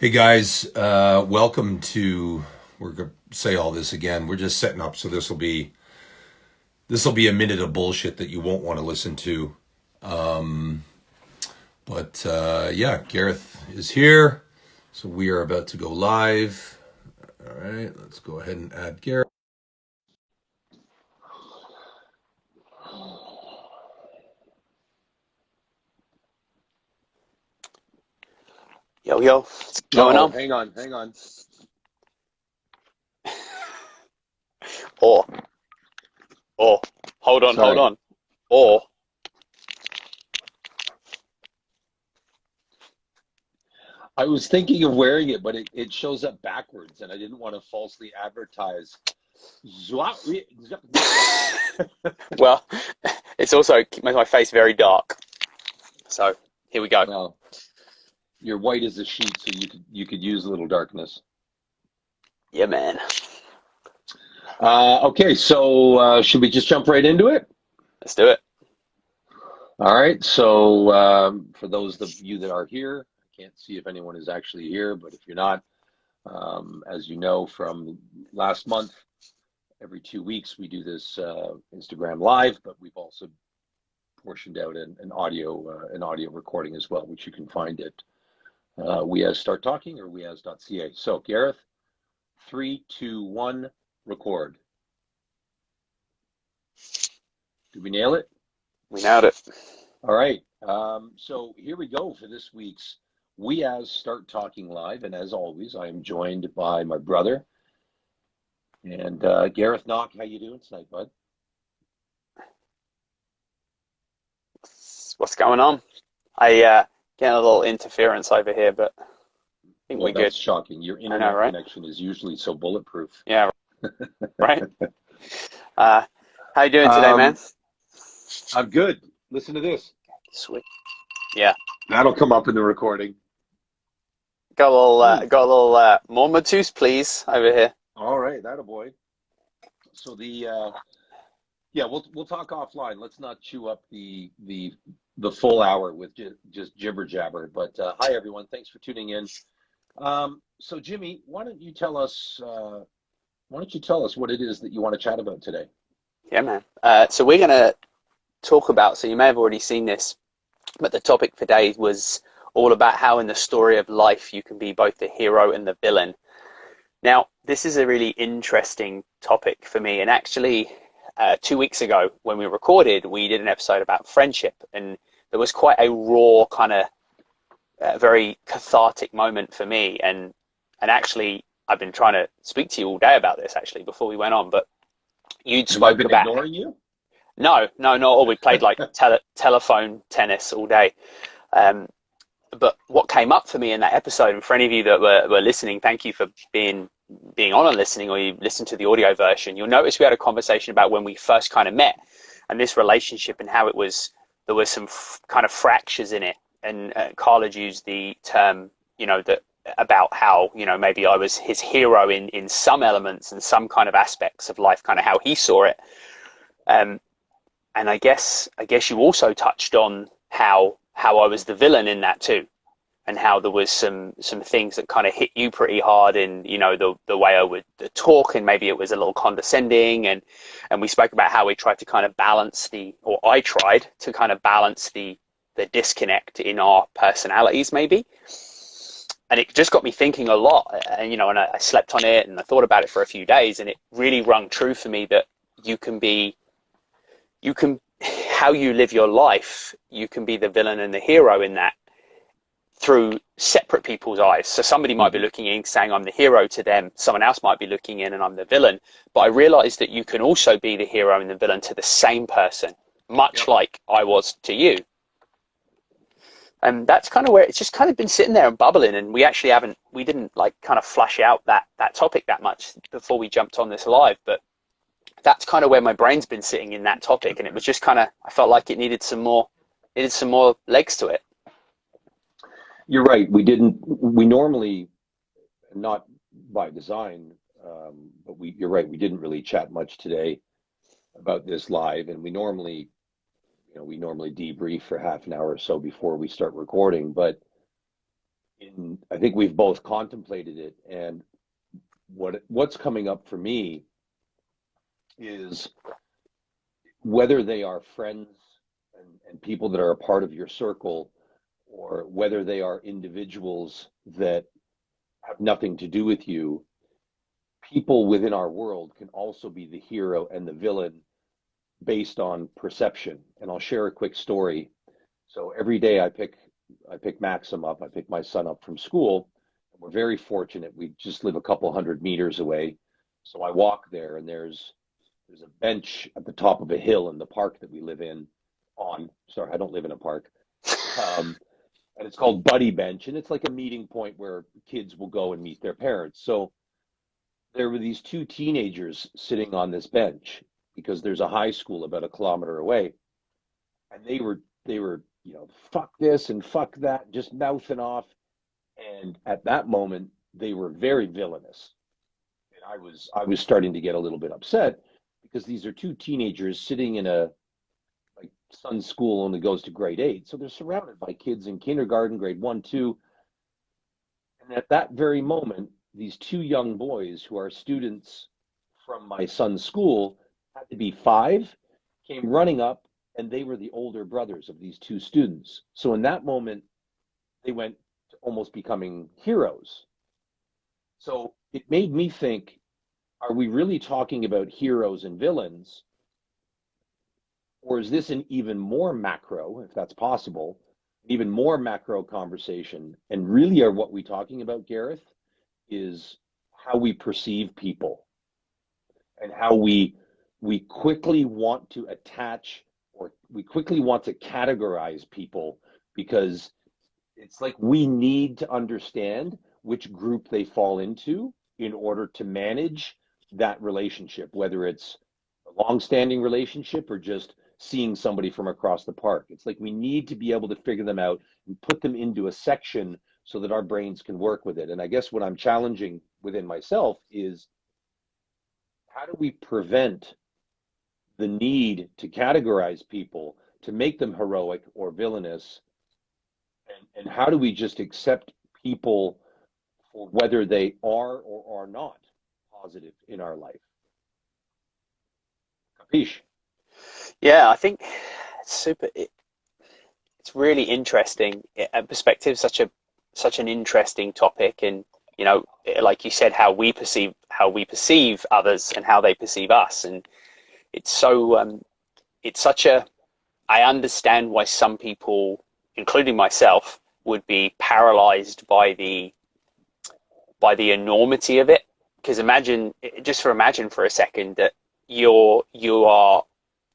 Hey guys, welcome to. We're gonna say all this again. We're just setting up, so this will be a minute of bullshit that you won't want to listen to. But yeah, Gareth is here, so we are about to go live. All right, let's go ahead and add Gareth. Yo, yo, what's going Oh, on? hang on. Or, or, hold Sorry, on. Or, I was thinking of wearing it, but it shows up backwards, and I didn't want to falsely advertise. well, it's also makes my face very dark. So here we go. Well, you're white as a sheet, so you could use a little darkness. Yeah, man. Okay, so should we just jump right into it? Let's do it. All right. So for those of you that are here, I can't see if anyone is actually here, but if you're not, as you know from last month, every 2 weeks we do this Instagram live, but we've also portioned out an audio recording as well, which you can find at We As Start Talking or weas.ca. So Gareth, 3, 2, 1, record. Did we nail it? We nailed it. All right. So here we go for this week's We As Start Talking Live. And as always, I am joined by my brother and Gareth Knock. How you doing tonight, bud? What's going on? I getting a little interference over here, but I think Well, we're good. that's shocking. Your I know, internet right? connection is usually so bulletproof. Yeah, right. Uh, how you doing today, man? Um, I'm good. Listen to this. Sweet. Yeah. That'll come up in the recording. Got a little more Matus, please, over here. All right, that a boy. So yeah, we'll talk offline. Let's not chew up the full hour with just jibber jabber. But hi everyone, thanks for tuning in. So Jimmy, why don't you tell us what it is that you want to chat about today? Yeah, man. So we're gonna talk about. So you may have already seen this, but the topic for today was all about how in the story of life you can be both the hero and the villain. Now, this is a really interesting topic for me, and actually, 2 weeks ago when we recorded, we did an episode about friendship, and there was quite a raw kind of very cathartic moment for me, and actually, I've been trying to speak to you all day about this actually before we went on, but you'd Have I spoke been about ignoring you? no, no, not all. We played like telephone tennis all day. Um, but what came up for me in that episode, and for any of you that were listening, thank you for being on and listening, or you listened to the audio version. You'll notice we had a conversation about when we first kind of met and this relationship and how it was. There were some kind of fractures in it, and Carl had used the term, that about how maybe I was his hero in some elements and some kind of aspects of life, kind of how he saw it. Um, and I guess you also touched on how I was the villain in that too, and how there was some things that kind of hit you pretty hard in the way I would talk, and maybe it was a little condescending, and we spoke about how we tried to kind of balance or I tried to kind of balance the disconnect in our personalities maybe. And it just got me thinking a lot, and I slept on it and I thought about it for a few days, and it really rung true for me that you can be you can how you live your life, you can be the villain and the hero in that through separate people's eyes. So somebody might be Hmm. looking in saying I'm the hero to them, someone else might be looking in and I'm the villain. But I realized that you can also be the hero and the villain to the same person, much Yep. like I was to you. And that's kind of where it's just kind of been sitting there and bubbling, and we didn't like kind of flush out that topic that much before we jumped on this live, but that's kind of where my brain's been sitting in that topic, and it was just kind of, I felt like it needed some more legs to it. You're right. We normally, not by design, but you're right. We didn't really chat much today about this live, and we normally debrief for half an hour or so before we start recording. But I think we've both contemplated it, and what's coming up for me is whether they are friends and people that are a part of your circle, or whether they are individuals that have nothing to do with you, people within our world can also be the hero and the villain based on perception. And I'll share a quick story. So every day I pick Maxim up, I pick my son up from school. And we're very fortunate. We just live a couple hundred meters away. So I walk there, and there's a bench at the top of a hill in the park that we live in on. Sorry, I don't live in a park. And it's called Buddy Bench, and it's like a meeting point where kids will go and meet their parents. So there were these two teenagers sitting on this bench because there's a high school about a kilometer away, and they were fuck this and fuck that, just mouthing off. And at that moment, they were very villainous, and I was starting to get a little bit upset because these are two teenagers sitting in a, like, son's school only goes to grade 8, so they're surrounded by kids in kindergarten, grade 1, 2. And at that very moment, these two young boys who are students from my son's school, had to be 5, came running up, and they were the older brothers of these two students. So in that moment, they went to almost becoming heroes. So it made me think, are we really talking about heroes and villains? Or is this an even more macro, if that's possible, even more macro conversation? And really, are what we're talking about, Gareth, is how we perceive people, and how we quickly want to attach, or we quickly want to categorize people, because it's like we need to understand which group they fall into in order to manage that relationship, whether it's a long-standing relationship or just seeing somebody from across the park. It's like we need to be able to figure them out and put them into a section so that our brains can work with it. And I guess what I'm challenging within myself is, how do we prevent the need to categorize people, to make them heroic or villainous? And how do we just accept people for whether they are or are not positive in our life? Capiche? Yeah, I think it's it's really interesting. Perspective is such an interesting topic, and like you said, how we perceive others and how they perceive us, and it's so it's such a I understand why some people, including myself, would be paralyzed by the enormity of it. Because imagine for a second that you are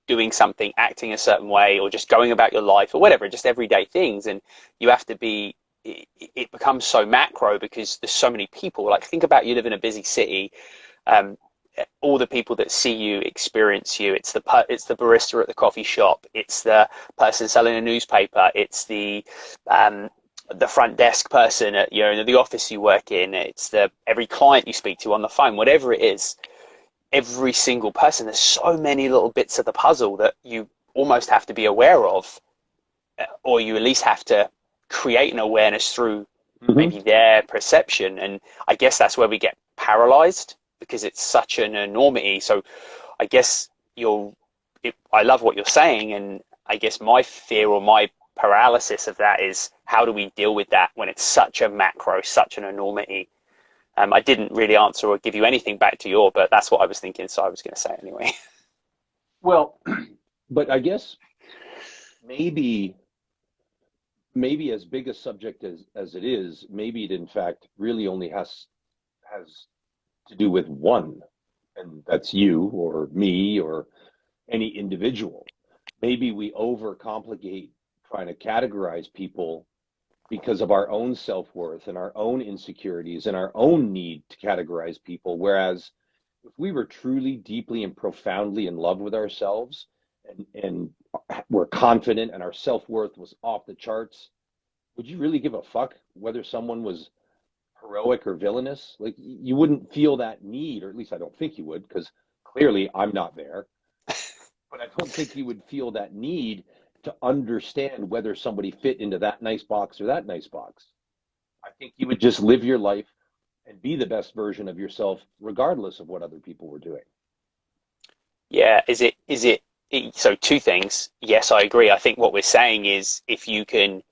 doing something, acting a certain way, or just going about your life or whatever, just everyday things, and you have to be. It becomes so macro because there's so many people. Like, think about, you live in a busy city. Um, all the people that see you, experience you. It's the barista at the coffee shop. It's the person selling a newspaper. It's the front desk person at the office you work in. It's every client you speak to on the phone. Whatever it is, every single person. There's so many little bits of the puzzle that you almost have to be aware of, or you at least have to create an awareness through maybe their perception. And I guess that's where we get paralyzed, because it's such an enormity. So I guess I love what you're saying, and I guess my fear or my paralysis of that is, how do we deal with that when it's such a macro, such an enormity? I didn't really answer or give you anything back to but that's what I was thinking, so I was going to say it anyway. Well, but I guess maybe as big a subject as it is, maybe it in fact really only has to do with one, and that's you or me or any individual. Maybe we overcomplicate trying to categorize people because of our own self-worth and our own insecurities and our own need to categorize people. Whereas if we were truly, deeply, and profoundly in love with ourselves, and we're confident and our self-worth was off the charts, would you really give a fuck whether someone was heroic or villainous? Like, you wouldn't feel that need, or at least I don't think you would, because clearly I'm not there. But I don't think you would feel that need to understand whether somebody fit into that nice box or that nice box. I think you would just live your life and be the best version of yourself, regardless of what other people were doing. Yeah, so two things. Yes, I agree. I think what we're saying is if you can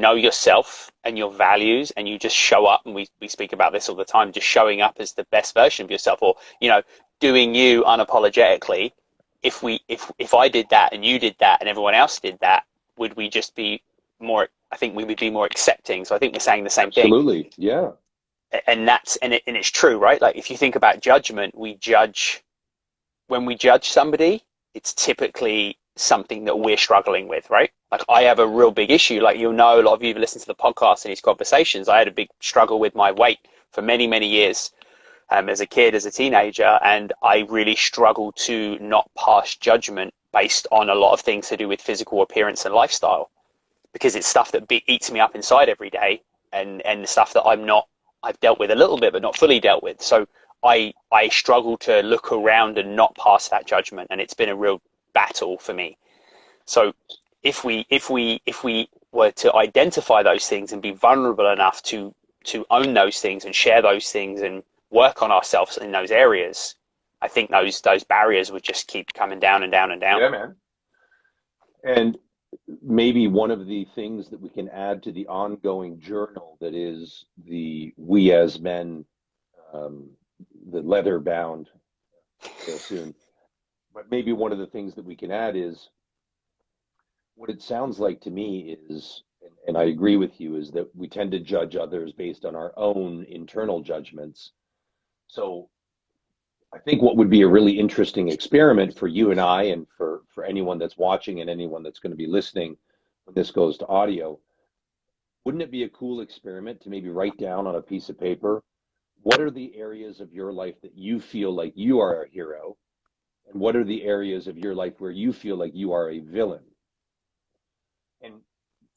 know yourself and your values and you just show up, and we speak about this all the time, just showing up as the best version of yourself, or doing you unapologetically. If I did that and you did that and everyone else did that, would we just be more, I think we would be more accepting. So I think we're saying the same thing. Absolutely. Yeah. And it's true, right? Like if you think about judgment, we judge when we judge somebody, it's typically something that we're struggling with, right? Like I have a real big issue. Like a lot of you have listened to the podcast and these conversations. I had a big struggle with my weight for many, many years, as a kid, as a teenager, and I really struggled to not pass judgment based on a lot of things to do with physical appearance and lifestyle, because it's stuff that eats me up inside every day, and the stuff that I've dealt with a little bit, but not fully dealt with. So I struggle to look around and not pass that judgment, and it's been a real battle for me. So if we were to identify those things and be vulnerable enough to own those things and share those things and work on ourselves in those areas, I think those barriers would just keep coming down and down and down. Yeah, man. And maybe one of the things that we can add to the ongoing journal that is the We as Men, um, the leather bound soon, but maybe one of the things that we can add is what it sounds like to me is, and I agree with you, is that we tend to judge others based on our own internal judgments. So I think what would be a really interesting experiment for you and I, and for anyone that's watching and anyone that's going to be listening when this goes to audio, wouldn't it be a cool experiment to maybe write down on a piece of paper, what are the areas of your life that you feel like you are a hero? And what are the areas of your life where you feel like you are a villain? And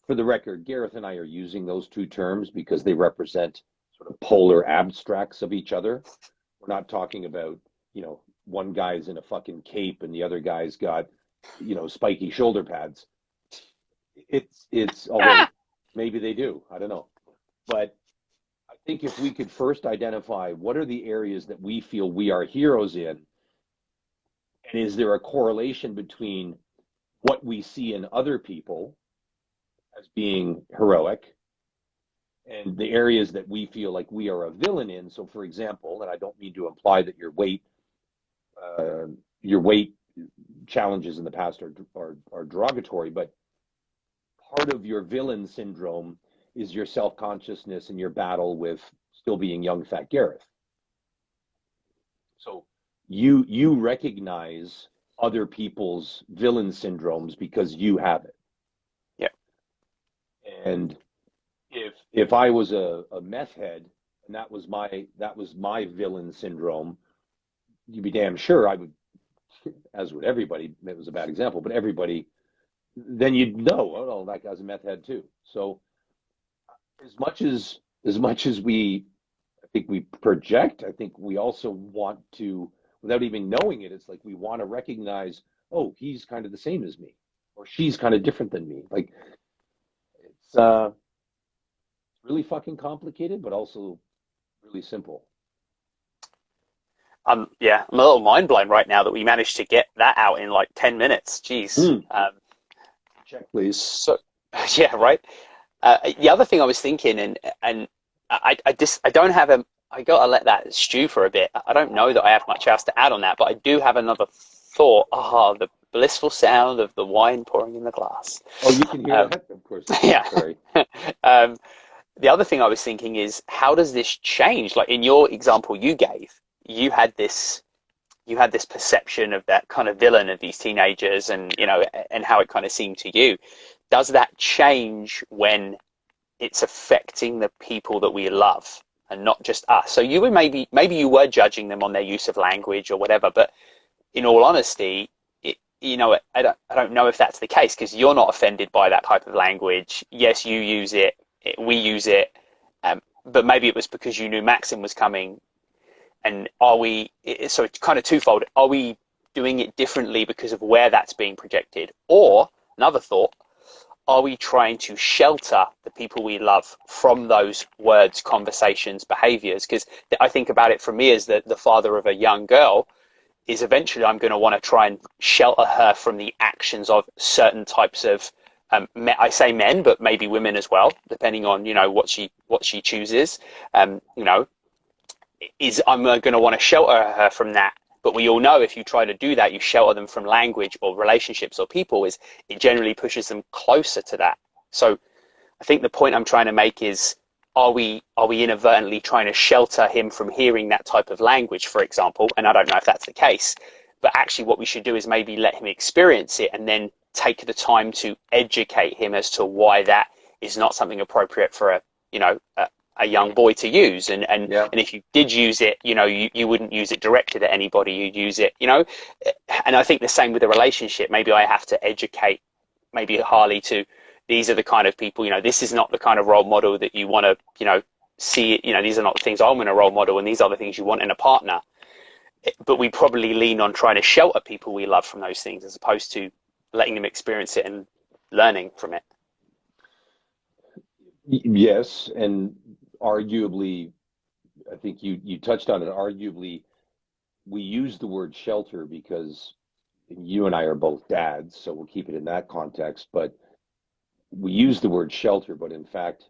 for the record, Gareth and I are using those two terms because they represent sort of polar abstracts of each other. We're not talking about, one guy's in a fucking cape and the other guy's got, spiky shoulder pads. Although maybe they do, I don't know. But I think if we could first identify what are the areas that we feel we are heroes in, and is there a correlation between what we see in other people as being heroic and the areas that we feel like we are a villain in. So for example, and I don't mean to imply that your weight challenges in the past are derogatory, but part of your villain syndrome is your self-consciousness and your battle with still being young fat Gareth. So you recognize other people's villain syndromes because you have it. Yeah. And if I was a meth head and that was my villain syndrome, you'd be damn sure I would, as would everybody. It was a bad example, but everybody, then you'd know, oh, that guy's a meth head too. So as much as I think we project, I think we also want to, without even knowing it, it's like we want to recognize, oh, he's kind of the same as me, or she's kind of different than me. Like it's really fucking complicated, but also really simple. Yeah, I'm a little mind blown right now that we managed to get that out in like 10 minutes. Jeez. Check, please. So, yeah, right. The other thing I was thinking, and I don't have I gotta let that stew for a bit. I don't know that I have much else to add on that, but I do have another thought. The blissful sound of the wine pouring in the glass. Oh, you can hear that? Of course. Yeah. Sorry. The other thing I was thinking is, how does this change? Like in your example you gave, you had this perception of that kind of villain of these teenagers, and and how it kind of seemed to you. Does that change when it's affecting the people that we love and not just us? So you were maybe you were judging them on their use of language or whatever, but in all honesty, I don't know if that's the case, because you're not offended by that type of language. Yes, you use it, we use it, but maybe it was because you knew Maxim was coming. And so it's kind of twofold. Are we doing it differently because of where that's being projected? Or another thought, are we trying to shelter the people we love from those words, conversations, behaviors? Because I think about it from me as the father of a young girl, is eventually I'm going to want to try and shelter her from the actions of certain types of, I say men, but maybe women as well, depending on, you know, what she chooses. You know, I'm going to want to shelter her from that. But we all know if you try to do that, you shelter them from language or relationships or people, is it generally pushes them closer to that. So I think the point I'm trying to make is, are we inadvertently trying to shelter him from hearing that type of language, for example? And I don't know if that's the case, but actually what we should do is maybe let him experience it and then take the time to educate him as to why that is not something appropriate for a young boy to use. And if you did use it, you know, you wouldn't use it directed at anybody. You'd use it, you know. And I think the same with the relationship. Maybe I have to educate maybe Harley to, these are the kind of people, you know, this is not the kind of role model that you want to, you know, see, you know, these are not the things I want in a role model, and these are the things you want in a partner. But we probably lean on trying to shelter people we love from those things, as opposed to letting them experience it and learning from it. Yes, and arguably, I think you touched on it. Arguably, we use the word shelter because you and I are both dads, so we'll keep it in that context. But we use the word shelter, but in fact,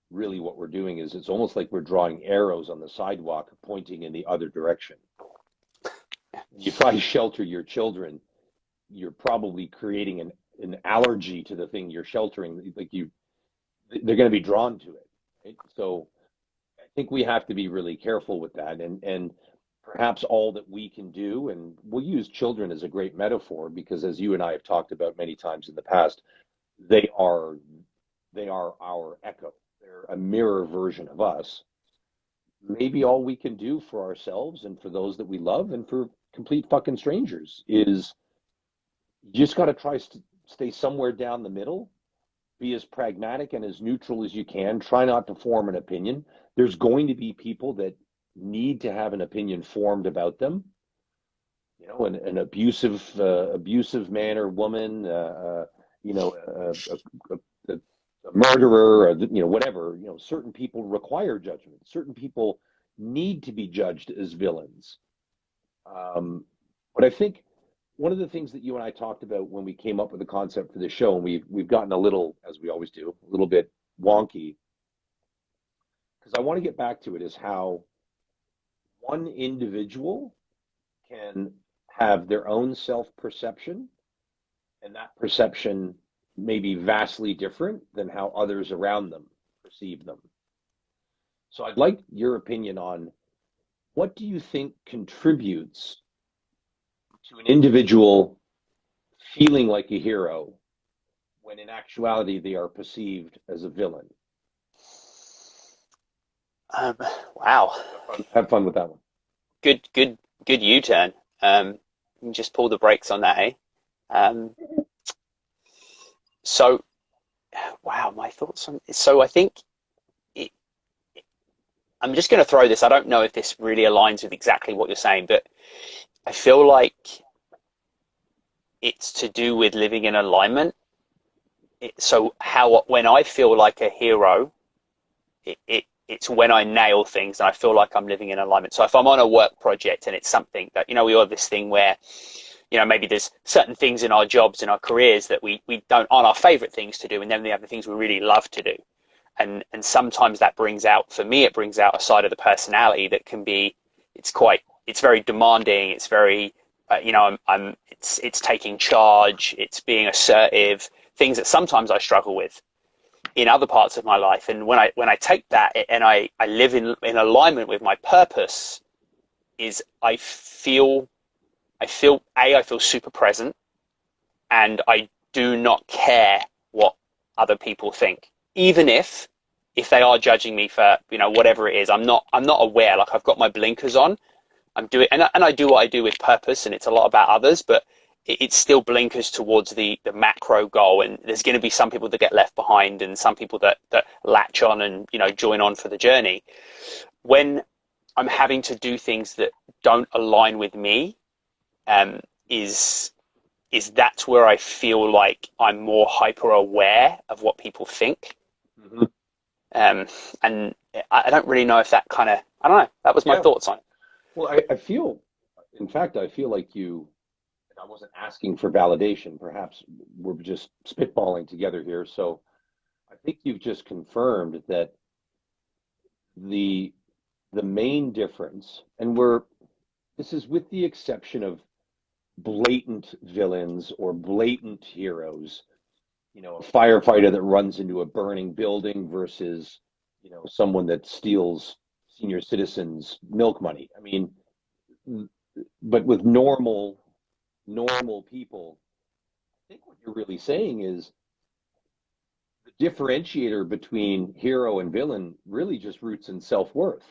really what we're doing is it's almost like we're drawing arrows on the sidewalk pointing in the other direction. You try to shelter your children, you're probably creating an allergy to the thing you're sheltering. Like they're going to be drawn to it. Right? So I think we have to be really careful with that, and perhaps all that we can do, and we'll use children as a great metaphor because, as you and I have talked about many times in the past, they are our echo. They're a mirror version of us. Maybe all we can do for ourselves and for those that we love and for complete fucking strangers is you just got to try to stay somewhere down the middle, be as pragmatic and as neutral as you can, try not to form an opinion. There's going to be people that need to have an opinion formed about them. You know, an abusive man or woman, you know, a murderer, or, you know, whatever. You know, certain people require judgment. Certain people need to be judged as villains. But I think one of the things that you and I talked about when we came up with the concept for the show, and we've gotten a little, as we always do, a little bit wonky, because I want to get back to it, is how one individual can have their own self-perception, and that perception may be vastly different than how others around them perceive them. So I'd like your opinion on, what do you think contributes to an individual feeling like a hero when in actuality they are perceived as a villain? Wow. Have fun with that one. Good U-turn. Just pull the brakes on that, eh? So, wow, my thoughts on. So I think I'm just going to throw this. I don't know if this really aligns with exactly what you're saying, but I feel like it's to do with living in alignment. So when I feel like a hero, it's when I nail things and I feel like I'm living in alignment. So if I'm on a work project and it's something that, you know, we all have this thing where, you know, maybe there's certain things in our jobs, in our careers that we aren't our favorite things to do. And then we have the things we really love to do. And sometimes that brings out, for me, it brings out a side of the personality that can be, it's very demanding. It's very, you know, it's taking charge. It's being assertive, things that sometimes I struggle with in other parts of my life. And when I take that and I live in alignment with my purpose, is I feel super present, and I do not care what other people think, even if they are judging me for, you know, whatever it is. I'm not aware. Like, I've got my blinkers on. I'm doing, and I do what I do with purpose, and it's a lot about others, but it's still blinkers towards the macro goal. And there's going to be some people that get left behind, and some people that latch on and, you know, join on for the journey. When I'm having to do things that don't align with me, is is that's where I feel like I'm more hyper aware of what people think. Mm-hmm. And I don't really know if that kind of, I don't know, that was my Yeah. thoughts on it. Well, I feel, in fact, I feel like you, and I wasn't asking for validation. Perhaps we're just spitballing together here. So I think you've just confirmed that the the main difference, and this is with the exception of blatant villains or blatant heroes, a firefighter that runs into a burning building versus, someone that steals senior citizens' milk money. I mean, but with normal people, I think what you're really saying is the differentiator between hero and villain really just roots in self-worth.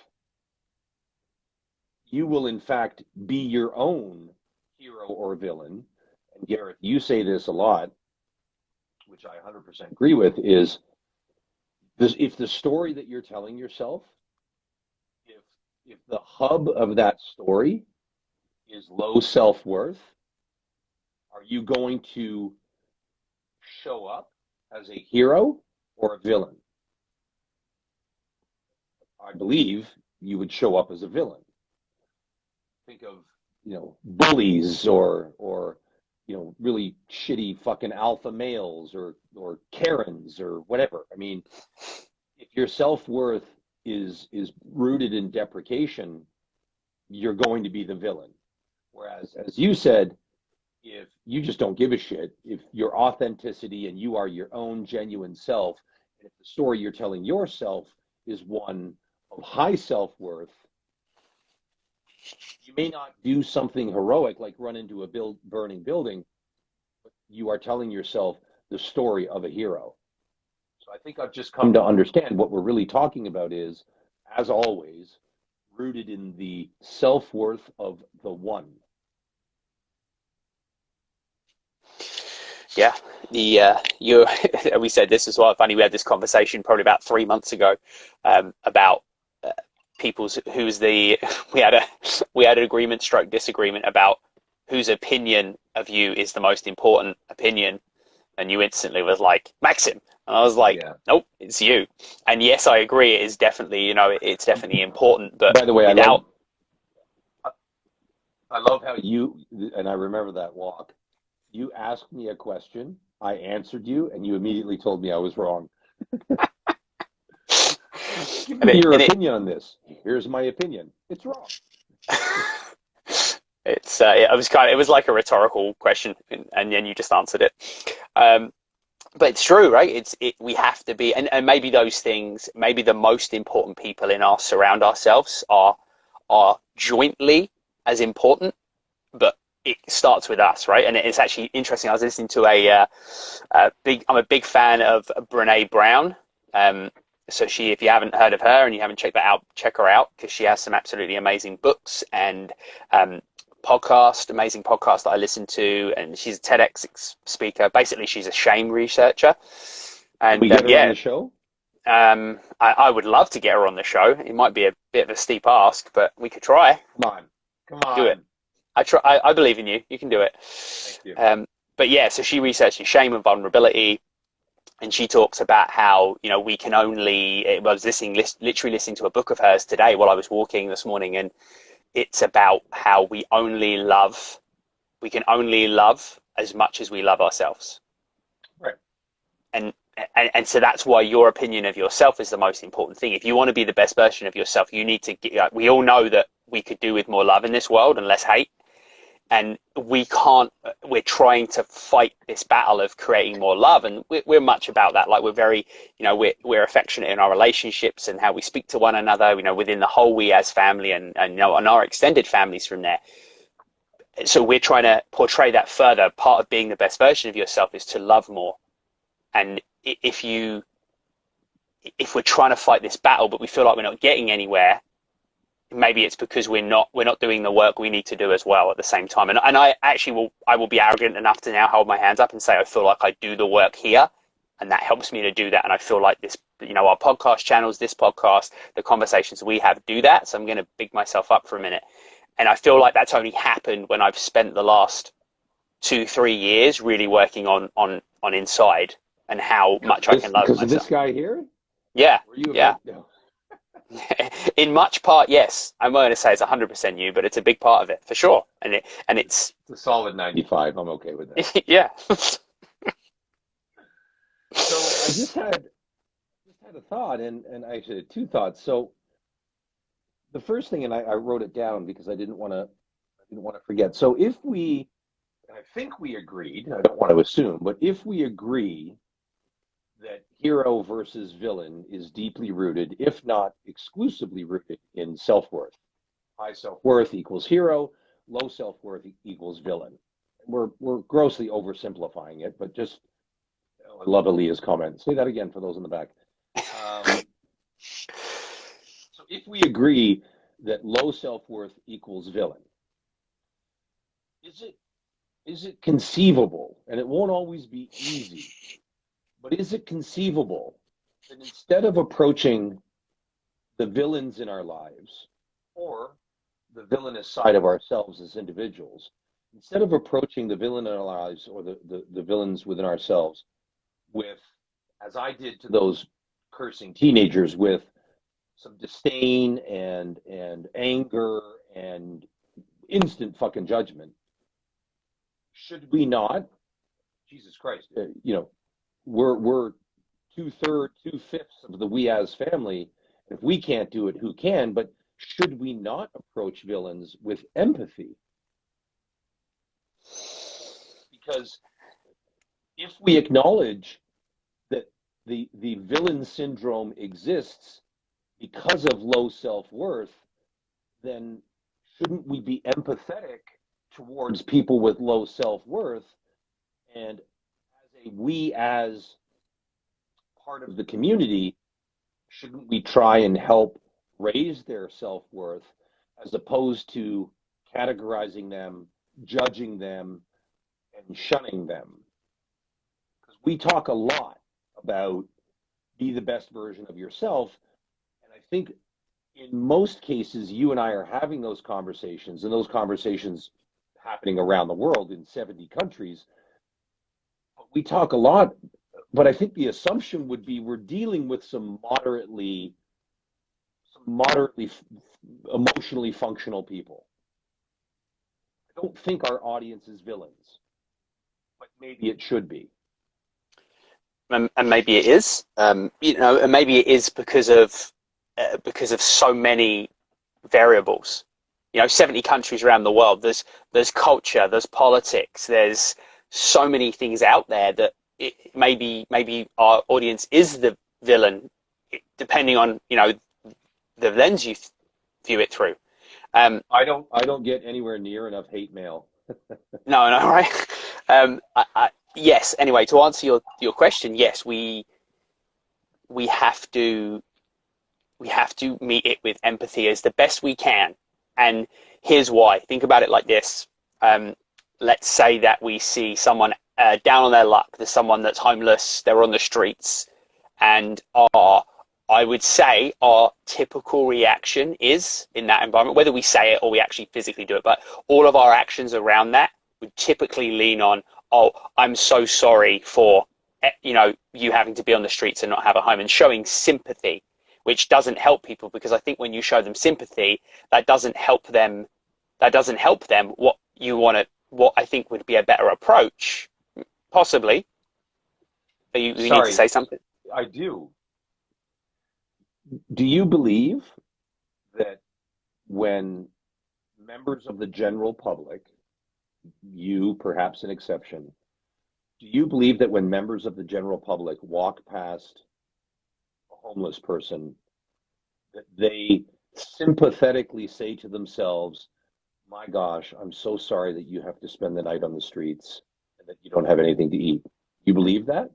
You will in fact be your own hero or villain. And Garrett, you say this a lot, which I 100% agree with, is this: if the story that you're telling yourself, if if the hub of that story is low self-worth, are you going to show up as a hero or a villain? I believe you would show up as a villain. Think of, bullies or really shitty fucking alpha males or Karens or whatever. I mean, if your self-worth is rooted in deprecation, you're going to be the villain. Whereas, as you said, if you just don't give a shit, if your authenticity and you are your own genuine self, and if the story you're telling yourself is one of high self-worth, you may not do something heroic like run into a burning building, but you are telling yourself the story of a hero. So I think I've just come to understand what we're really talking about is, as always, rooted in the self-worth of the one. Yeah, we said this as well. Funny, we had this conversation probably about 3 months ago about people's who's the we had an agreement stroke disagreement about whose opinion of you is the most important opinion, and you instantly was like Maxim, and I was like, yeah. Nope, it's you. And yes, I agree. It is definitely, it's definitely important. But by the way, without, I love how you, and I remember that walk. You asked me a question, I answered you, and you immediately told me I was wrong. Give me your opinion on this. Here's my opinion. It's wrong. It was like a rhetorical question, and then you just answered it. But it's true, right? We have to be, and maybe those things, maybe the most important people in our surround ourselves are jointly as important, but it starts with us, right? And it's actually interesting. I was listening to I'm a big fan of Brené Brown. So if you haven't heard of her and you haven't checked that out, check her out, because she has some absolutely amazing books and amazing podcast that I listen to. And she's a TEDx speaker. Basically, she's a shame researcher. And we get her on the show? I would love to get her on the show. It might be a bit of a steep ask, but we could try. Come on. Do it. I believe in you. You can do it. Thank you. But yeah, so she researches shame and vulnerability, and she talks about how, we can only, I was literally listening to a book of hers today while I was walking this morning, and it's about how we can only love as much as we love ourselves. Right. And so that's why your opinion of yourself is the most important thing. If you want to be the best version of yourself, you need to we all know that we could do with more love in this world and less hate. And we're trying to fight this battle of creating more love. And we're much about that. Like, we're very, we're affectionate in our relationships and how we speak to one another, within the whole we as family and our extended families from there. So we're trying to portray that further. Part of being the best version of yourself is to love more. And if we're trying to fight this battle, but we feel like we're not getting anywhere, maybe it's because we're not doing the work we need to do as well at the same time. And I actually will be arrogant enough to now hold my hands up and say I feel like I do the work here, and that helps me to do that. And I feel like this, our podcast channels, this podcast, the conversations we have do that. So I'm going to big myself up for a minute. And I feel like that's only happened when I've spent the last 2-3 years really working on inside and how much I can love Because of myself. this guy here? Yeah, Were you yeah. no. In much part, yes. I'm not going to say it's 100% you, but it's a big part of it for sure. It's It's a solid 95. I'm okay with that. yeah. So I just had a thought, and I actually had two thoughts. So the first thing, and I wrote it down because I didn't want to forget. So if we, I think we agreed, I don't want to assume, but if we agree that hero versus villain is deeply rooted, if not exclusively rooted, in self-worth. High self-worth equals hero, low self-worth equals villain. We're grossly oversimplifying it, but just I love Aaliyah's comment. Say that again for those in the back. So if we agree that low self-worth equals villain, is it conceivable, and it won't always be easy, but is it conceivable that instead of approaching the villains in our lives or the villainous side of ourselves as individuals, instead of approaching the villain in our lives or the villains within ourselves with, as I did to those cursing teenagers, with some disdain and anger and instant fucking judgment, should we not? Jesus Christ, we're two-thirds, two-fifths of the we as family. If we can't do it, who can? But should we not approach villains with empathy? Because if we acknowledge that the villain syndrome exists because of low self-worth, then shouldn't we be empathetic towards people with low self-worth? And we as part of the community, shouldn't we try and help raise their self-worth as opposed to categorizing them, judging them, and shunning them? Because we talk a lot about be the best version of yourself, and I think in most cases you and I are having those conversations, and those conversations happening around the world in 70 countries. We talk a lot, but I think the assumption would be we're dealing with some moderately emotionally functional people. I don't think our audience is villains, but maybe it should be. And maybe it is, and maybe it is because of so many variables. 70 countries around the world. There's culture, there's politics, there's so many things out there that maybe our audience is the villain, depending on the lens you view it through. I don't get anywhere near enough hate mail. No, right? Yes. Anyway, to answer your question, yes, we have to meet it with empathy as the best we can. And here's why. Think about it like this. Let's say that we see someone down on their luck. There's someone that's homeless. They're on the streets. And I would say our typical reaction is, in that environment, whether we say it or we actually physically do it, but all of our actions around that would typically lean on, oh, I'm so sorry for, you having to be on the streets and not have a home, and showing sympathy, which doesn't help people, because I think when you show them sympathy, that doesn't help them. What I think would be a better approach, possibly. You need to say something. I do. Do you believe that when members of the general public, you perhaps an exception, do you believe that when members of the general public walk past a homeless person, that they sympathetically say to themselves, my gosh, I'm so sorry that you have to spend the night on the streets and that you don't have anything to eat? You believe that?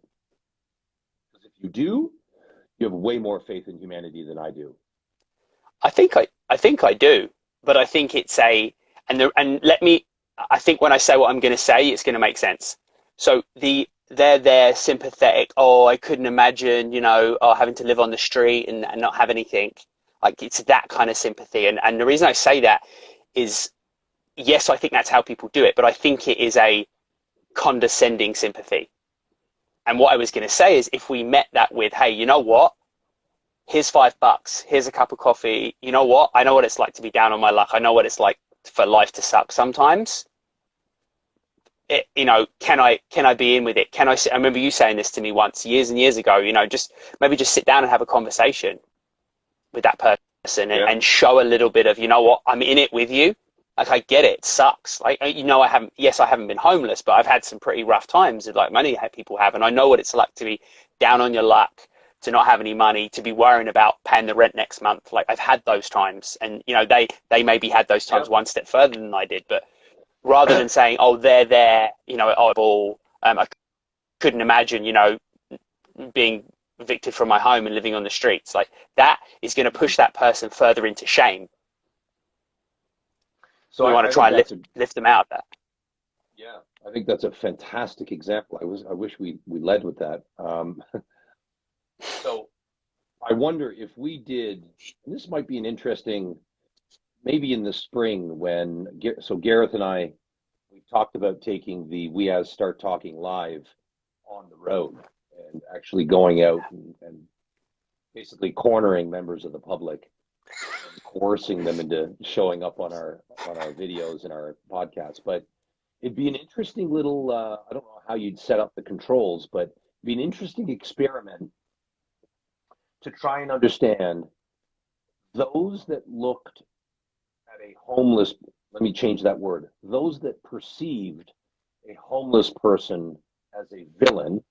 Because if you do, you have way more faith in humanity than I do. I think I do, but I think it's I think when I say what I'm going to say, it's going to make sense. So they're sympathetic. Oh, I couldn't imagine, having to live on the street and not have anything. Like, it's that kind of sympathy. And the reason I say that is, yes, I think that's how people do it, but I think it is condescending sympathy. And what I was going to say is, if we met that with, hey, you know what? Here's $5. Here's a cup of coffee. You know what? I know what it's like to be down on my luck. I know what it's like for life to suck sometimes. Can I be in with it? I remember you saying this to me once, years and years ago, just maybe just sit down and have a conversation with that person and show a little bit of, you know what, I'm in it with you. Like, I get it. It sucks. Like, I haven't been homeless, but I've had some pretty rough times, like many people have. And I know what it's like to be down on your luck, to not have any money, to be worrying about paying the rent next month. Like, I've had those times, and, they maybe had those times one step further than I did. But rather than saying, oh, they're there, I couldn't imagine, being evicted from my home and living on the streets. Like, that is going to push that person further into shame. So we want to try and lift them out of that. Yeah, I think that's a fantastic example. I wish we led with that. So I wonder if we did, and this might be an interesting, maybe in the spring Gareth and I, we talked about taking the We As Start Talking live on the road and actually going out and basically cornering members of the public, and coercing them into showing up on our videos and our podcasts. But it'd be an interesting little, I don't know how you'd set up the controls, but it'd be an interesting experiment to try and understand those that looked at a homeless, let me change that word, those that perceived a homeless person as a villain,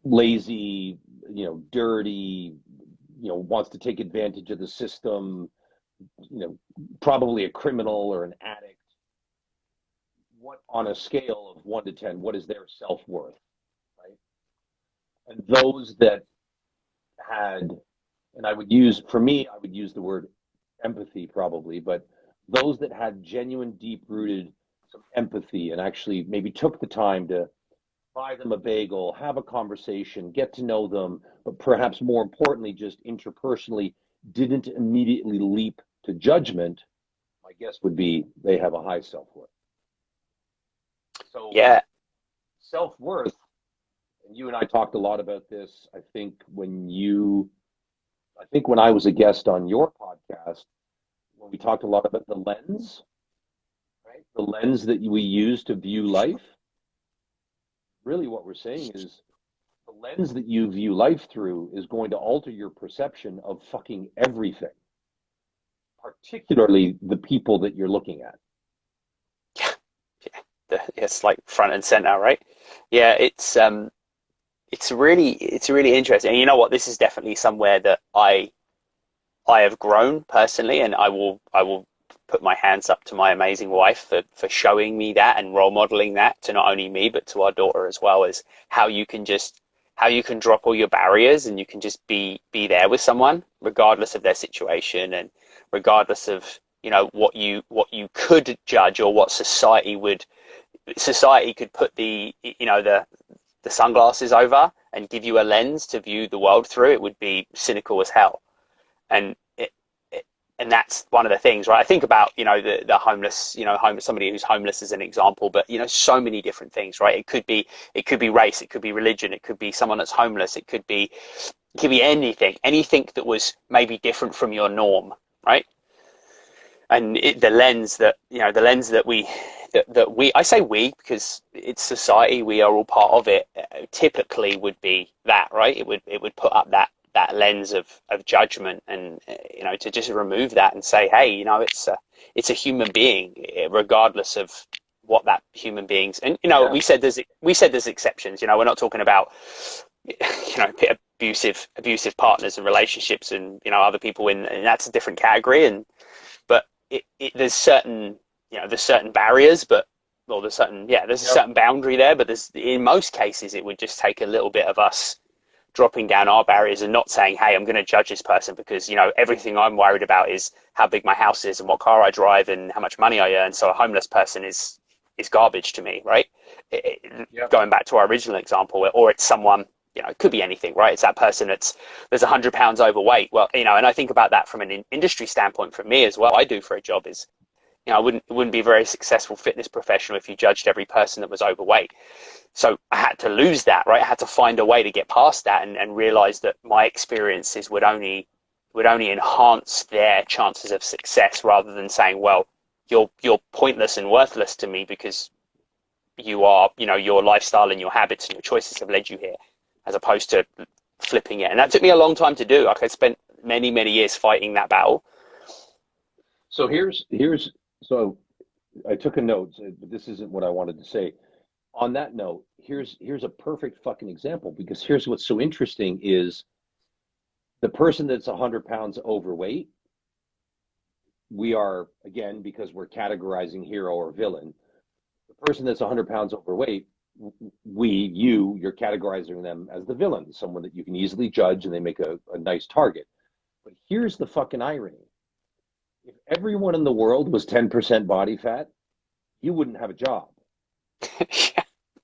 lazy, dirty, wants to take advantage of the system, probably a criminal or an addict. What, on a scale of 1 to 10, what is their self-worth, right? And those that had, and I would use the word empathy probably, but those that had genuine, deep-rooted some empathy and actually maybe took the time to buy them a bagel, have a conversation, get to know them, but perhaps more importantly, just interpersonally, didn't immediately leap to judgment, my guess would be they have a high self-worth. So yeah, self-worth, and you and I talked a lot about this, I think when I was a guest on your podcast, when we talked a lot about the lens, right? The lens that we use to view life. Really what we're saying is the lens that you view life through is going to alter your perception of fucking everything, particularly the people that you're looking at. Yeah. It's like front and center, right? Yeah, it's really interesting. And you know what? This is definitely somewhere that I have grown personally, and I will put my hands up to my amazing wife for showing me that and role modeling that to not only me but to our daughter as well, as how you can drop all your barriers and you can just be there with someone regardless of their situation and regardless of what you could judge or what society could put the sunglasses over and give you a lens to view the world through. It would be cynical as hell. And that's one of the things, right? I think about, the homeless, somebody who's homeless as an example, but, so many different things, right? It could be race, it could be religion, it could be someone that's homeless, it could be anything that was maybe different from your norm, right? And the lens that we, I say we because it's society, we are all part of it, typically would be that, right? It would put up that lens of judgment and, to just remove that and say, hey, it's a human being, regardless of what that human being's, and, we said there's exceptions, we're not talking about, abusive partners and relationships and, other people and that's a different category. But there's certain barriers, but, well, there's a certain boundary there, but in most cases, it would just take a little bit of us dropping down our barriers and not saying, hey, I'm going to judge this person because, everything I'm worried about is how big my house is and what car I drive and how much money I earn. So a homeless person is garbage to me, right? Going back to our original example, or it's someone, it could be anything, right? It's that person there's 100 pounds overweight. Well, and I think about that from an industry standpoint for me as well. I do for a job is, You know, it wouldn't be a very successful fitness professional if you judged every person that was overweight. So I had to lose that, right? I had to find a way to get past that and realize that my experiences would only enhance their chances of success, rather than saying, well, you're pointless and worthless to me because you are, you know, your lifestyle and your habits and your choices have led you here, as opposed to flipping it. And that took me a long time to do. Like, I spent many, many years fighting that battle. So so I took a note, but this isn't what I wanted to say. On that note, here's a perfect fucking example, because here's what's so interesting is the person that's 100 pounds overweight, we are, again, because we're categorizing hero or villain, the person that's 100 pounds overweight, you're categorizing them as the villain, someone that you can easily judge and they make a nice target. But here's the fucking irony. If everyone in the world was 10% body fat, you wouldn't have a job.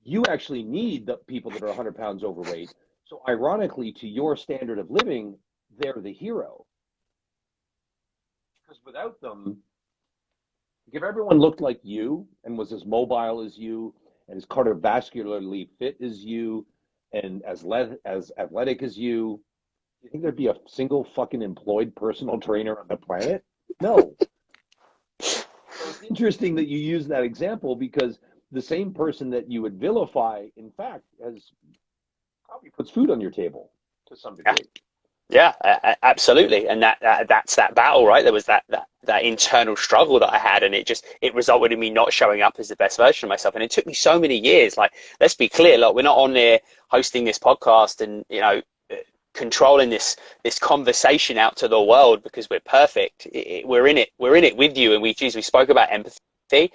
You actually need the people that are 100 pounds overweight. So ironically, to your standard of living, they're the hero. Because without them, if everyone looked like you and was as mobile as you and as cardiovascularly fit as you and as athletic as you think there'd be a single fucking employed personal trainer on the planet? No. So it's interesting that you use that example, because the same person that you would vilify, in fact, has probably puts food on your table to some degree. Yeah, absolutely. And that's that battle, right? There was that internal struggle that I had, and it resulted in me not showing up as the best version of myself. And it took me so many years. Like, let's be clear, look, we're not on there hosting this podcast and, you know, controlling this conversation out to the world because we're perfect. We're in it with you. And we spoke about empathy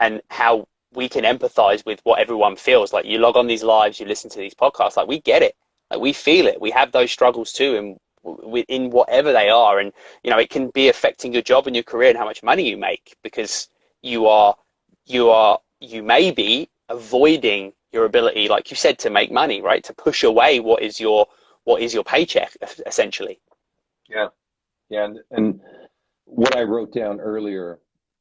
and how we can empathize with what everyone feels. Like, you log on these lives, you listen to these podcasts, like, we get it. Like, we feel it. We have those struggles too, and in whatever they are. And, you know, it can be affecting your job and your career and how much money you make, because you may be avoiding your ability, like you said, to make money, right? To push away what is your paycheck, essentially. Yeah. And what I wrote down earlier,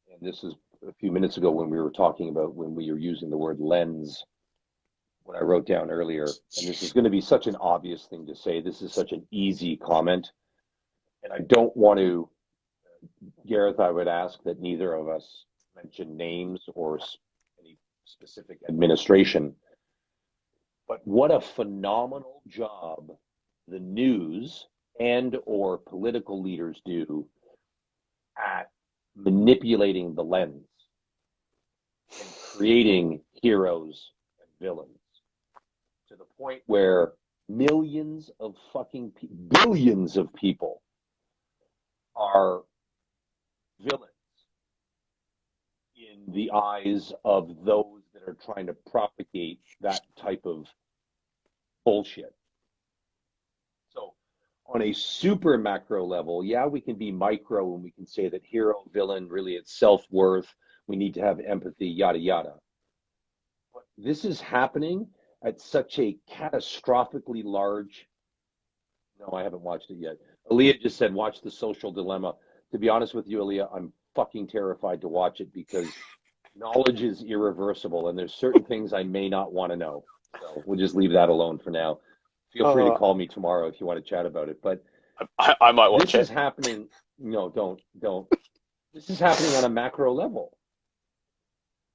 and this is a few minutes ago when we were talking about when we were using the word lens, what I wrote down earlier, and this is going to be such an obvious thing to say, this is such an easy comment, and I don't want to, Gareth, I would ask that neither of us mention names or any specific administration, but what a phenomenal job the news and or political leaders do at manipulating the lens and creating heroes and villains, to the point where billions of people are villains in the eyes of those that are trying to propagate that type of bullshit. So on a super macro level, yeah, we can be micro and we can say that hero, villain, really it's self-worth, we need to have empathy, yada, yada. But this is happening at such a catastrophically large, no, I haven't watched it yet. Aaliyah just said, watch The Social Dilemma. To be honest with you, Aaliyah, I'm fucking terrified to watch it, because knowledge is irreversible and there's certain things I may not want to know. So we'll just leave that alone for now. Feel free to call me tomorrow if you want to chat about it. But I might watch it. This is happening. No, don't. This is happening on a macro level.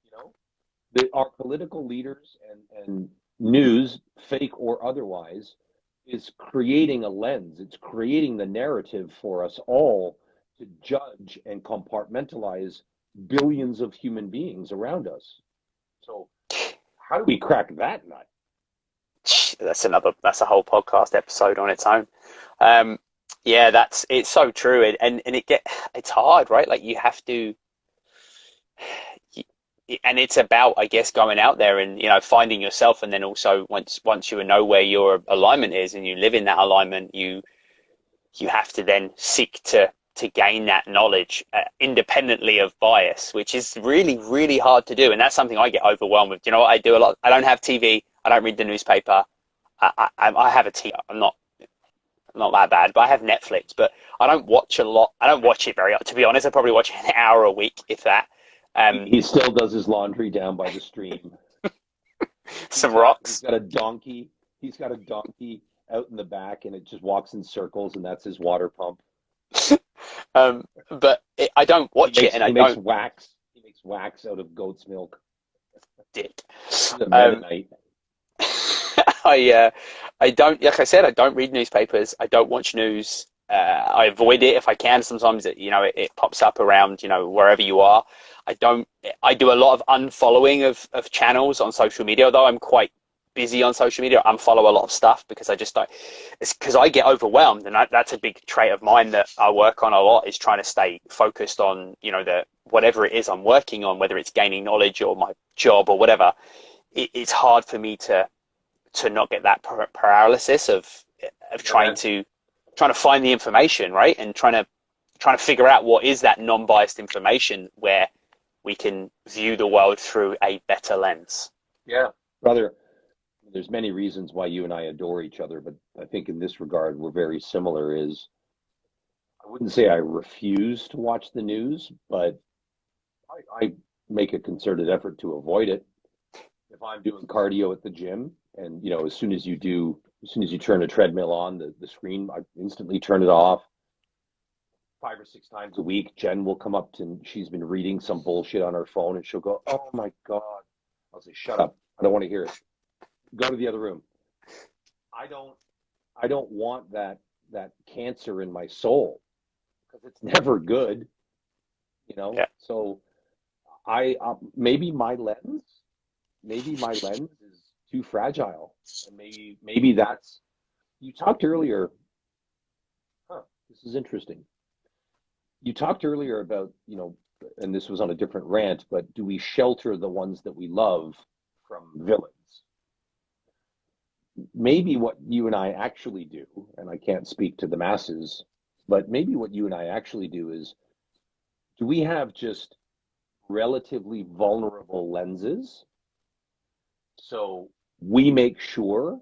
You know, our political leaders and news, fake or otherwise, is creating a lens. It's creating the narrative for us all to judge and compartmentalize billions of human beings around us. So how do we crack that nut? That's a whole podcast episode on its own. Yeah, it's so true. And it's hard, right? Like, you have to, and it's about, I guess, going out there and, you know, finding yourself. And then also once you know where your alignment is and you live in that alignment, you have to then seek to gain that knowledge independently of bias, which is really, really hard to do. And that's something I get overwhelmed with. You know what I do a lot? I don't have TV. I don't read the newspaper. I have a TV. I'm not not that bad, but I have Netflix, but I don't watch a lot. I don't watch it very, to be honest. I probably watch an hour a week, if that. He still does his laundry down by the stream. Some rocks. He's got a donkey. He's got a donkey out in the back, and it just walks in circles, and that's his water pump. But I don't watch it, and I don't. Wax. He makes wax out of goat's milk. Dick. The Mennonite. I don't, like I said, I don't read newspapers. I don't watch news. I avoid it if I can. Sometimes it pops up around, wherever you are. I do a lot of unfollowing of channels on social media, although I'm quite busy on social media. I unfollow a lot of stuff because I just don't, it's because I get overwhelmed, and that's a big trait of mine that I work on a lot, is trying to stay focused on, whatever it is I'm working on, whether it's gaining knowledge or my job or whatever. It's hard for me to not get that paralysis of trying to find the information, right? And trying to figure out what is that non-biased information where we can view the world through a better lens. Yeah, brother, there's many reasons why you and I adore each other, but I think in this regard, we're very similar. I wouldn't say I refuse to watch the news, but I make a concerted effort to avoid it. If I'm doing cardio at the gym, and as soon as you turn a treadmill on, the screen, I instantly turn it off. 5 or 6 times a week, Jen will come up to, she's been reading some bullshit on her phone, and she'll go, "Oh my God." I'll say, "Shut up. I don't want to hear it. Go to the other room." I don't want that cancer in my soul, because it's never good, Yeah. So maybe my lens is too fragile, and maybe that's, you talked earlier. This is interesting. You talked earlier about, and this was on a different rant, but do we shelter the ones that we love from villains? Maybe what you and I actually do, and I can't speak to the masses, but maybe what you and I actually do is, do we have just relatively vulnerable lenses? So we make sure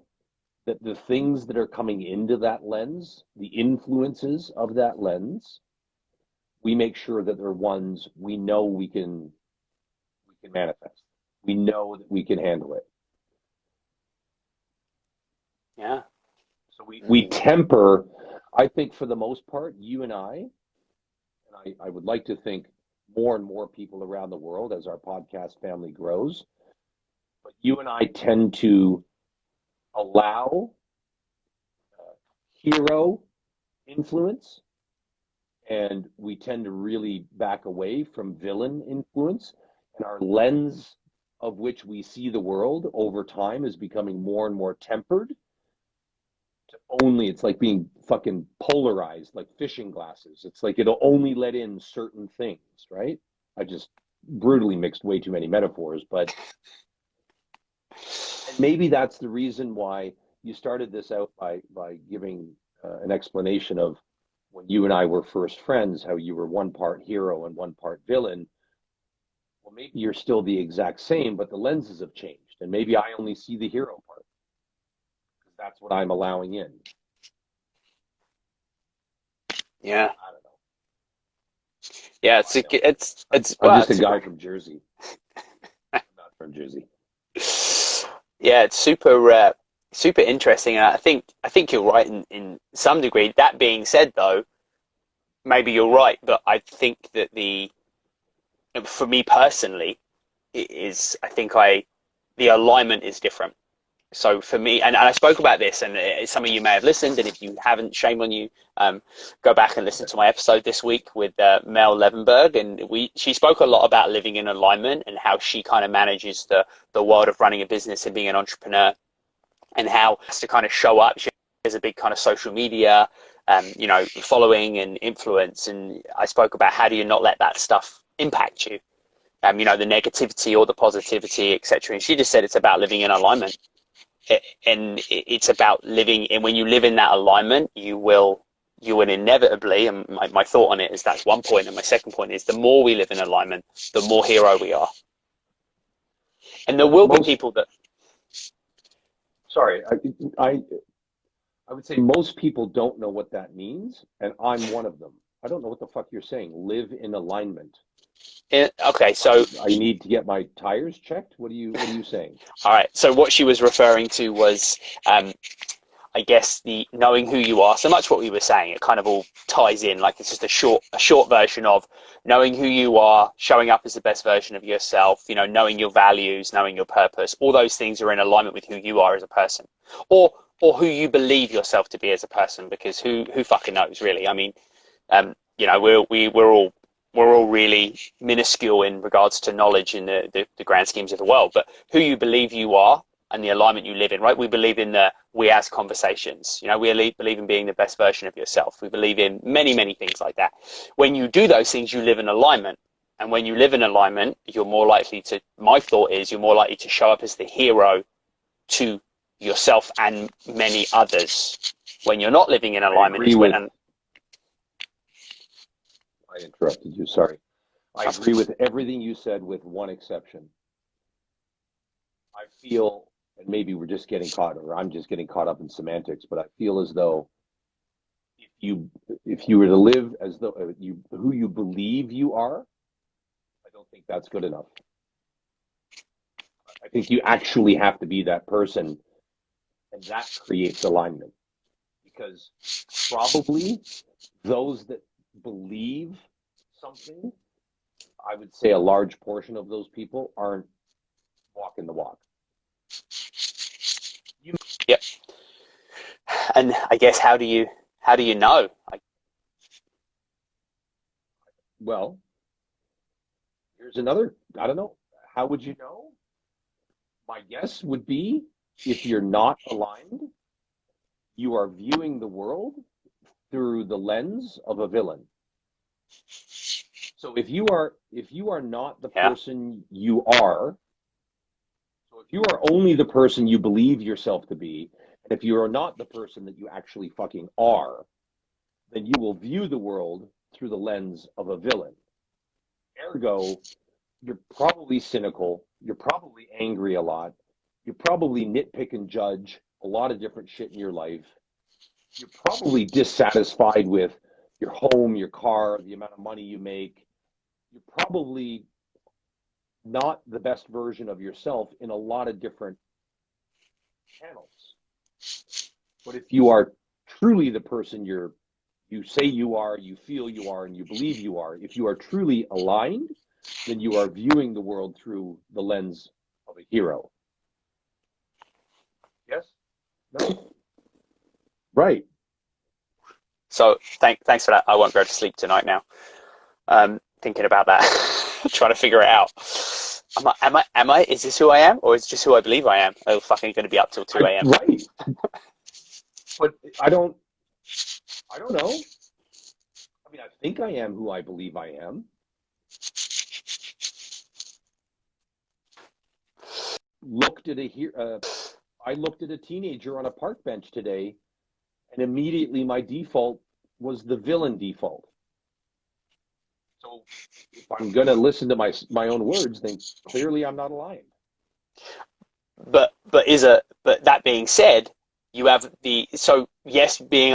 that the things that are coming into that lens, the influences of that lens, we make sure that they're ones we know we can manifest. We know that we can handle it. Yeah. So we temper, I think, for the most part, you and I would like to think more and more people around the world as our podcast family grows, but you and I tend to allow hero influence, and we tend to really back away from villain influence, and our lens of which we see the world over time is becoming more and more tempered to only, it's like being fucking polarized, like fishing glasses. It's like it'll only let in certain things, right? I just brutally mixed way too many metaphors, but maybe that's the reason why you started this out by giving an explanation of when you and I were first friends, how you were one part hero and one part villain. Well, maybe you're still the exact same, but the lenses have changed, and maybe I only see the hero part because that's what I'm allowing in. Yeah. I don't know. Yeah, it's. I'm just a guy from Jersey. I'm not from Jersey. Yeah, it's super interesting, and I think you're right in some degree. That being said, though, maybe you're right, but I think that for me personally, the alignment is different. So for me, and I spoke about this, and some of you may have listened, and if you haven't, shame on you. Go back and listen to my episode this week with Mel Levenberg, and she spoke a lot about living in alignment and how she kind of manages the world of running a business and being an entrepreneur, and how has to kind of show up. She has a big kind of social media, following and influence. And I spoke about how do you not let that stuff impact you, the negativity or the positivity, etc. And she just said it's about living in alignment. And it's about living, and when you live in that alignment, you will inevitably, and my thought on it is that's one point, and my second point is the more we live in alignment, the more hero we are. And there will be people that... Sorry, I would say most people don't know what that means, and I'm one of them. I don't know what the fuck you're saying. Live in alignment. Okay, so I need to get my tires checked. What are you saying? all right. So what she was referring to was, um, I guess, the knowing who you are. So much what we were saying, it kind of all ties in. Like it's just a short version of knowing who you are, showing up as the best version of yourself. You know, knowing your values, knowing your purpose. All those things are in alignment with who you are as a person, or who you believe yourself to be as a person. Because who fucking knows, really? I mean, you know, we're all really minuscule in regards to knowledge in the grand schemes of the world, but who you believe you are and the alignment you live in, right? We believe in the we as conversations. You know, we believe in being the best version of yourself. We believe in many, many things like that. When you do those things, you live in alignment. And when you live in alignment, you're more likely to, my thought is, you're more likely to show up as the hero to yourself and many others. When you're not living in I alignment, agree it's when, with. I interrupted you. Sorry. I agree with everything you said, with one exception. I feel, and maybe we're just getting caught, or I'm just getting caught up in semantics, but I feel as though if you were to live as though you who you believe you are, I don't think that's good enough. I think you actually have to be that person, and that creates alignment. Because probably those that believe something, I would say a large portion of those people aren't walking the walk. yep. And I guess how do you know? Well, here's another. I don't know. How would you know? My guess would be if you're not aligned, you are viewing the world through the lens of a villain. So if you are not the Yeah. person you are, so if you are only the person you believe yourself to be, and if you are not the person that you actually fucking are, then you will view the world through the lens of a villain. Ergo, you're probably cynical, you're probably angry a lot, you probably nitpick and judge a lot of different shit in your life. You're probably dissatisfied with your home, your car, the amount of money you make. You're probably not the best version of yourself in a lot of different channels. But if you are truly the person you say you are, you feel you are, and you believe you are, if you are truly aligned, then you are viewing the world through the lens of a hero. Yes? No? Right. So thanks for that. I won't go to sleep tonight now. Thinking about that, trying to figure it out. Am I, is this who I am, or is it just who I believe I am? I'm fucking going to be up till 2 a.m. Right. But I don't know. I mean, I think I am who I believe I am. Looked at I looked at a teenager on a park bench today, and immediately my default was the villain default. So if I'm going to listen to my own words, then clearly I'm not aligned. But that being said, you have the so yes, being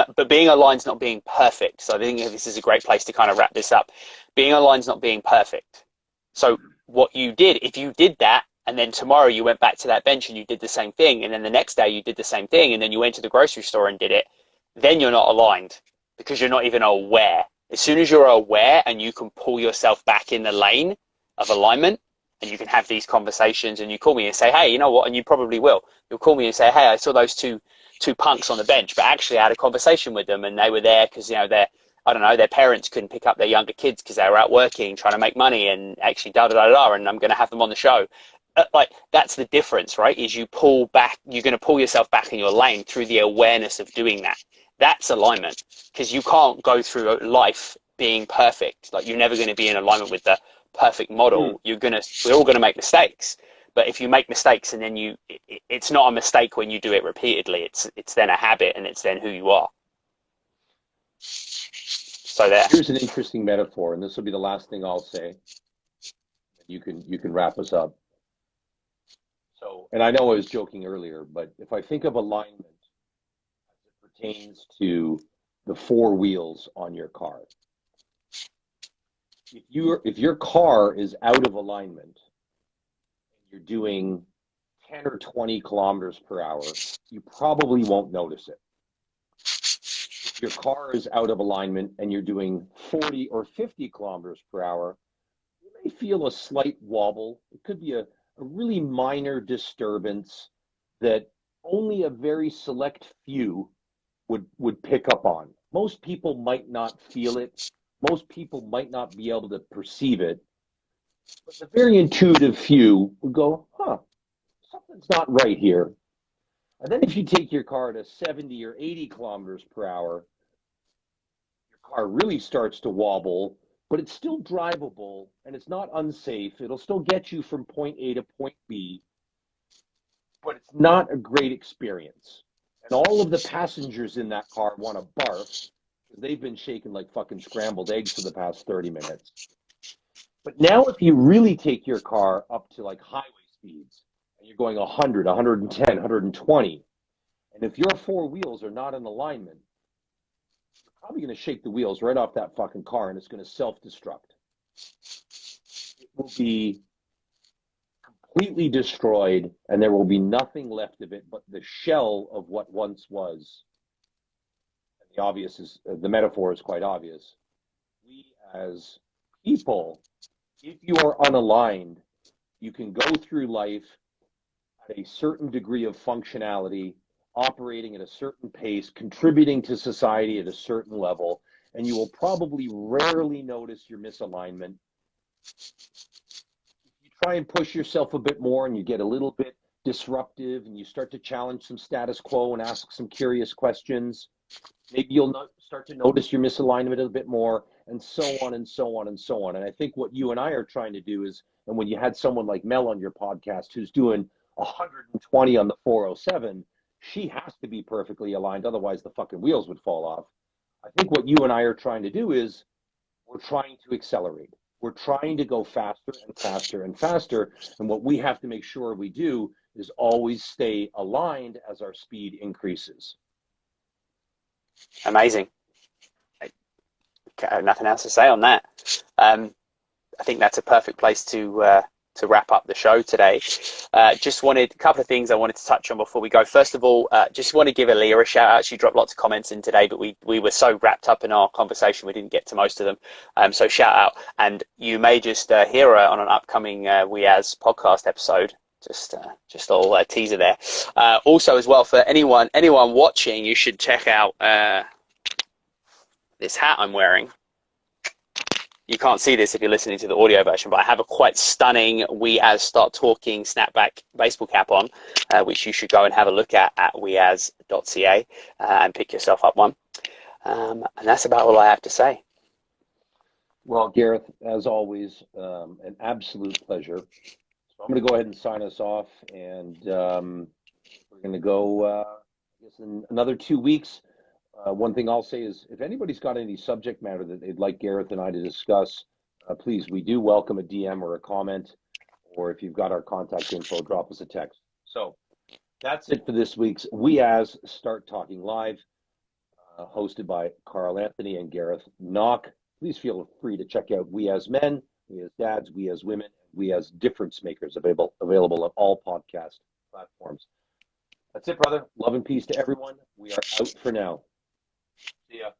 aligned is not being perfect. So I think this is a great place to kind of wrap this up. Being aligned is not being perfect. So what you did, if you did that, and then tomorrow you went back to that bench and you did the same thing, and then the next day you did the same thing, and then you went to the grocery store and did it, then you're not aligned because you're not even aware. As soon as you're aware and you can pull yourself back in the lane of alignment, and you can have these conversations, and you call me and say, hey, you know what? And you probably will. You'll call me and say, hey, I saw those two punks on the bench, but actually I had a conversation with them, and they were there because, you know, I don't know, their parents couldn't pick up their younger kids because they were out working, trying to make money, and actually da da da da, and I'm going to have them on the show. Like, that's the difference, right? Is you pull back, you're going to pull yourself back in your lane through the awareness of doing that. That's alignment, because you can't go through life being perfect. Like, you're never going to be in alignment with the perfect Hmm. model. We're all going to make mistakes. But if you make mistakes and then it's not a mistake when you do it repeatedly. It's then a habit, and it's then who you are. So there. Here's an interesting metaphor, and this will be the last thing I'll say. You can wrap us up. So, and I know I was joking earlier, but if I think of alignment as it pertains to the four wheels on your car. If your car is out of alignment, you're doing 10 or 20 kilometers per hour, you probably won't notice it. If your car is out of alignment and you're doing 40 or 50 kilometers per hour, you may feel a slight wobble. It could be a really minor disturbance that only a very select few would pick up on. Most people might not feel it. Most people might not be able to perceive it. But the very intuitive few would go, huh, something's not right here. And then if you take your car to 70 or 80 kilometers per hour, your car really starts to wobble, but it's still drivable and it's not unsafe. It'll still get you from point A to point B, but it's not a great experience. And all of the passengers in that car want to barf because they've been shaking like fucking scrambled eggs for the past 30 minutes. But now if you really take your car up to like highway speeds and you're going 100, 110, 120, and if your four wheels are not in alignment, you're probably going to shake the wheels right off that fucking car and it's going to self-destruct. It will be completely destroyed and there will be nothing left of it but the shell of what once was. And the metaphor is quite obvious. We as people, if you are unaligned, you can go through life at a certain degree of functionality, operating at a certain pace, contributing to society at a certain level, and you will probably rarely notice your misalignment. If you try and push yourself a bit more and you get a little bit disruptive and you start to challenge some status quo and ask some curious questions, maybe you'll start to notice your misalignment a bit more, and so on and so on and so on. And I think what you and I are trying to do is, and when you had someone like Mel on your podcast who's doing 120 on the 407, she has to be perfectly aligned, otherwise the fucking wheels would fall off. I think what you and I are trying to do is we're trying to accelerate. We're trying to go faster and faster and faster. And what we have to make sure we do is always stay aligned as our speed increases. Amazing. Nothing else to say on that. I think that's a perfect place to wrap up the show today. Just wanted a couple of things I wanted to touch on before we go. First of all, just want to give Aaliyah a shout out. She dropped lots of comments in today, but we were so wrapped up in our conversation we didn't get to most of them. So shout out, and you may just hear her on an upcoming We As podcast episode. Just a little teaser there. Also, as well, for anyone watching, you should check out this hat I'm wearing. You can't see this if you're listening to the audio version, but I have a quite stunning We As Start Talking snapback baseball cap on, which you should go and have a look at weas.ca and pick yourself up one. And that's about all I have to say. Well, Gareth, as always, an absolute pleasure. So I'm going to go ahead and sign us off, and we're going to go, I guess, in another 2 weeks. One thing I'll say is if anybody's got any subject matter that they'd like Gareth and I to discuss, please, we do welcome a DM or a comment, or if you've got our contact info, drop us a text. So that's it for this week's We As Start Talking Live, hosted by Carl Anthony and Gareth Knock. Please feel free to check out We As Men, We As Dads, We As Women, We As Difference Makers, available on all podcast platforms. That's it, brother. Love and peace to everyone. We are out for now. See ya.